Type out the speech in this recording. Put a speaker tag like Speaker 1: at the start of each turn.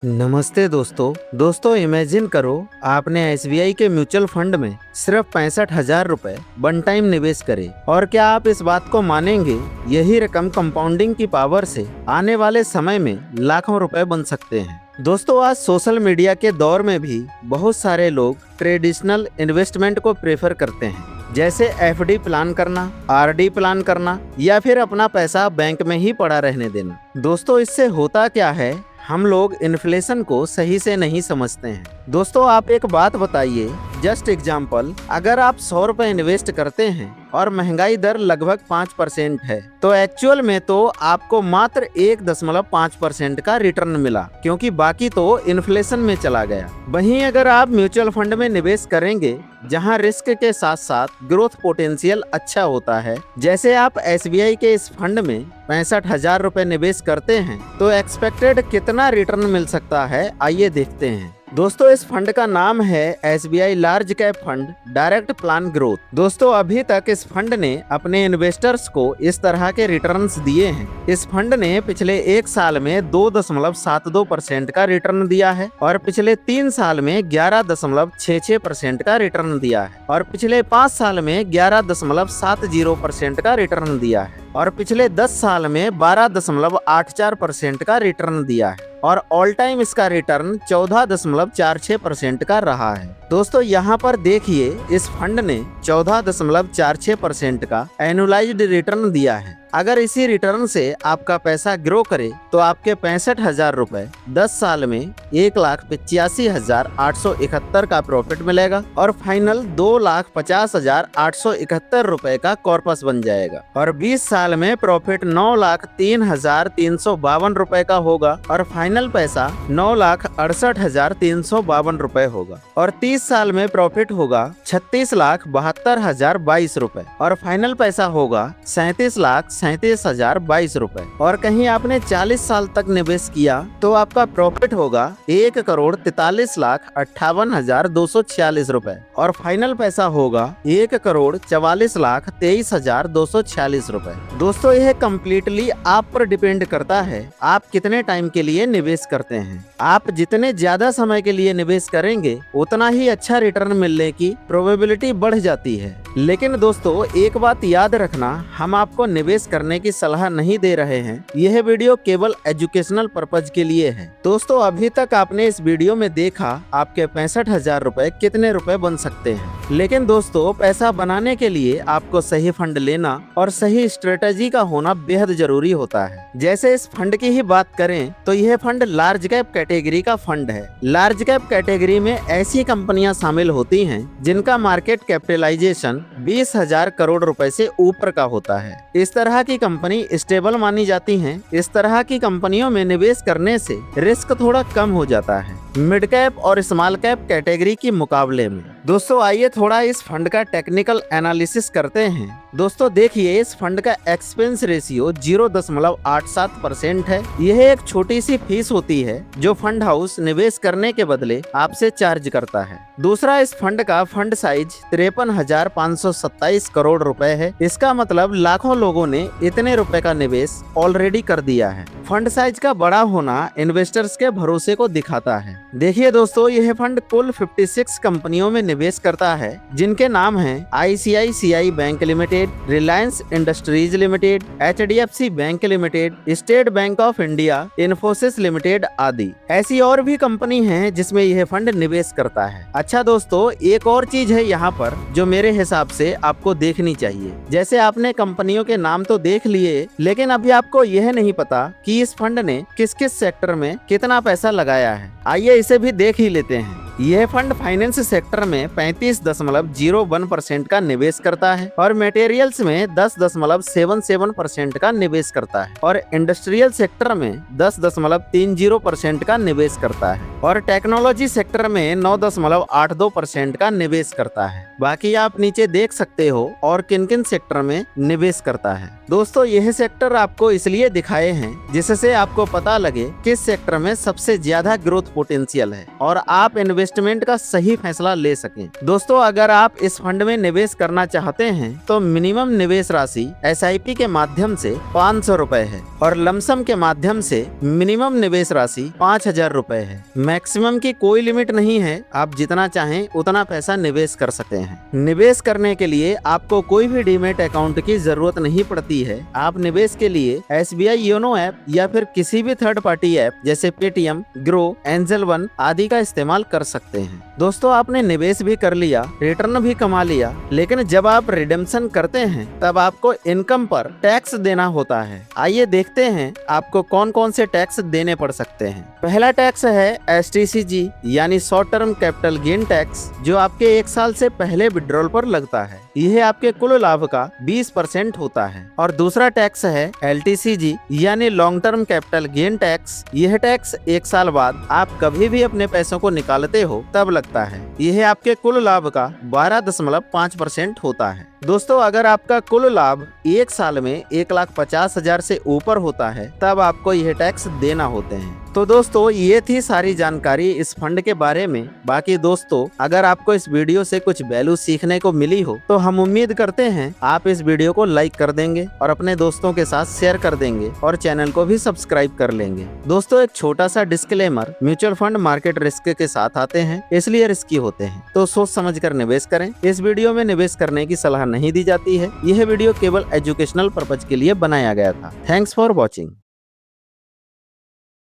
Speaker 1: नमस्ते दोस्तों इमेजिन करो आपने एसबीआई के म्यूचुअल फंड में सिर्फ 65,000 रुपए वन टाइम निवेश करे। और क्या आप इस बात को मानेंगे, यही रकम कंपाउंडिंग की पावर से आने वाले समय में लाखों रुपए बन सकते हैं। दोस्तों, आज सोशल मीडिया के दौर में भी बहुत सारे लोग ट्रेडिशनल इन्वेस्टमेंट को प्रेफर करते हैं, जैसे एफडी प्लान करना, आरडी प्लान करना या फिर अपना पैसा बैंक में ही पड़ा रहने देना। दोस्तों, इससे होता क्या है, हम लोग इन्फ्लेशन को सही से नहीं समझते हैं। दोस्तों, आप एक बात बताइए, जस्ट एग्जाम्पल, अगर आप 100 रुपए इन्वेस्ट करते हैं और महंगाई दर लगभग 5% है, तो एक्चुअल में तो आपको मात्र 1.5% का रिटर्न मिला, क्योंकि बाकी तो इन्फ्लेशन में चला गया। वहीं अगर आप म्यूचुअल फंड में निवेश करेंगे, जहां रिस्क के साथ साथ ग्रोथ पोटेंशियल अच्छा होता है, जैसे आप एसबीआई के इस फंड में 65,000 रुपए निवेश करते हैं, तो एक्सपेक्टेड कितना रिटर्न मिल सकता है, आइए देखते हैं। दोस्तों, इस फंड का नाम है SBI large cap fund direct plan growth. दोस्तों, अभी तक इस फंड ने अपने इन्वेस्टर्स को इस तरह के रिटर्न्स दिए हैं। इस फंड ने पिछले 1 साल में 2.72% का रिटर्न दिया है, और पिछले 3 साल में 11.66% का रिटर्न दिया है, और पिछले 5 साल में 11.70% का रिटर्न दिया है, और पिछले 10 साल में 12.84% का रिटर्न दिया है, और ऑल टाइम इसका रिटर्न 14.46% का रहा है। दोस्तों, यहाँ पर देखिए, इस फंड ने 14.46% का एनुअलाइज्ड रिटर्न दिया है। अगर इसी रिटर्न से आपका पैसा ग्रो करे, तो आपके 65,000 रुपए 10 साल में 1,85,871 का प्रॉफिट मिलेगा, और फाइनल 2,50,871 रुपए का कॉर्पस बन जाएगा, और 20 साल में प्रॉफिट 9,03,352 रुपए का होगा, और फाइनल पैसा 9,68,352 रुपए होगा, और 30 साल में प्रॉफिट होगा 36,72,022 रुपए, और फाइनल पैसा होगा 37,37,022 रुपए। और कहीं आपने 40 साल तक निवेश किया, तो आपका प्रॉफिट होगा 1,43,58,246 रुपए, और फाइनल पैसा होगा 1,44,23,246 रुपए। दोस्तों, यह कम्प्लीटली आप पर डिपेंड करता है, आप कितने टाइम के लिए निवेश करते हैं। आप जितने ज्यादा समय के लिए निवेश करेंगे, उतना ही अच्छा रिटर्न मिलने की प्रोबेबिलिटी बढ़ जाती है। लेकिन दोस्तों, एक बात याद रखना, हम आपको निवेश करने की सलाह नहीं दे रहे हैं। यह वीडियो केवल एजुकेशनल पर्पज के लिए है। दोस्तों, अभी तक आपने इस वीडियो में देखा आपके 65,000 रुपए कितने रुपए बन सकते हैं। लेकिन दोस्तों, पैसा बनाने के लिए आपको सही फंड लेना और सही स्ट्रेटेजी का होना बेहद जरूरी होता है। जैसे इस फंड की ही बात करें, तो यह फंड लार्ज कैप कैटेगरी का फंड है। लार्ज कैप कैटेगरी में ऐसी कंपनियां शामिल होती हैं जिनका मार्केट कैपिटलाइजेशन 20,000 करोड़ रुपए से ऊपर का होता है। इस तरह की कंपनी स्टेबल मानी जाती हैं। इस तरह की कंपनियों में निवेश करने से रिस्क थोड़ा कम हो जाता है मिड कैप और स्मॉल कैप कैटेगरी के मुकाबले में। दोस्तों, आइए थोड़ा इस फंड का टेक्निकल एनालिसिस करते हैं। दोस्तों, देखिए, इस फंड का एक्सपेंस रेशियो 0.87% है। यह एक छोटी सी फीस होती है जो फंड हाउस निवेश करने के बदले आपसे चार्ज करता है। दूसरा, इस फंड का फंड साइज 53,527 करोड़ रुपए है। इसका मतलब लाखों लोगों ने इतने रुपए का निवेश ऑलरेडी कर दिया है। फंड साइज का बड़ा होना इन्वेस्टर्स के भरोसे को दिखाता है। देखिए दोस्तों, यह फंड कुल 56 कंपनियों में निवेश करता है, जिनके नाम हैं ICICI bank limited, Reliance industries limited, HDFC bank limited, state bank of India, Infosys limited आदि। ऐसी और भी कंपनी हैं जिसमें यह फंड निवेश करता है। अच्छा दोस्तों, एक और चीज है यहाँ पर जो मेरे हिसाब से आपको देखनी चाहिए। जैसे आपने कंपनियों के नाम तो देख लिए, लेकिन अभी आपको यह नहीं पता कि इस फंड ने किस किस सेक्टर में कितना पैसा लगाया है। आइए इसे भी देख ही लेते हैं। यह फंड फाइनेंस सेक्टर में 35.01% का निवेश करता है, और मटेरियल्स में 10.77% का निवेश करता है, और इंडस्ट्रियल सेक्टर में 10.30% का निवेश करता है। और टेक्नोलॉजी सेक्टर में 9.82% का निवेश करता है। बाकी आप नीचे देख सकते हो और किन किन सेक्टर में निवेश करता है। दोस्तों यह सेक्टर आपको इसलिए दिखाए हैं जिससे आपको पता लगे किस सेक्टर में सबसे ज्यादा ग्रोथ पोटेंशियल है और आप इन्वेस्टमेंट का सही फैसला ले सकें। दोस्तों अगर आप इस फंड में निवेश करना चाहते हैं तो मिनिमम निवेश राशि SIP के माध्यम से 500 रुपए है और लमसम के माध्यम से मिनिमम निवेश राशि 5000 रुपए है। मैक्सिमम की कोई लिमिट नहीं है, आप जितना चाहें उतना पैसा निवेश कर सकते हैं। निवेश करने के लिए आपको कोई भी डीमेट अकाउंट की जरूरत नहीं पड़ती है। आप निवेश के लिए SBI योनो ऐप या फिर किसी भी थर्ड पार्टी ऐप जैसे पेटीएम, ग्रो, एंजल वन आदि का इस्तेमाल कर सकते हैं। दोस्तों आपने निवेश भी कर लिया, रिटर्न भी कमा लिया, लेकिन जब आप रिडेम्पशन करते हैं तब आपको इनकम पर टैक्स देना होता है। आइए देखते हैं आपको कौन कौन से टैक्स देने पड़ सकते हैं। पहला टैक्स है STCG यानी short term capital gain tax, जो आपके 1 साल से पहले विड्रॉल पर लगता है। यह आपके कुल लाभ का 20% होता है। और दूसरा टैक्स है LTCG यानी long term capital gain tax. यह टैक्स 1 साल बाद आप कभी भी अपने पैसों को निकालते हो तब लगता है। यह आपके कुल लाभ का 12.5% होता है। दोस्तों अगर आपका कुल लाभ 1 साल में 1,50,000 से ऊपर होता है तब आपको यह टैक्स देना होते हैं। तो दोस्तों ये थी सारी जानकारी इस फंड के बारे में। बाकी दोस्तों अगर आपको इस वीडियो से कुछ वैल्यू सीखने को मिली हो तो हम उम्मीद करते हैं आप इस वीडियो को लाइक कर देंगे और अपने दोस्तों के साथ शेयर कर देंगे और चैनल को भी सब्सक्राइब कर लेंगे। दोस्तों एक छोटा सा disclaimer, mutual fund market risk के साथ आते हैं, इसलिए रिस्की होते हैं, तो सोच समझ कर निवेश करें। इस वीडियो में निवेश करने की सलाह नहीं दी जाती है। यह वीडियो केवल एजुकेशनल पर्पज के लिए बनाया गया था। Thanks for watching.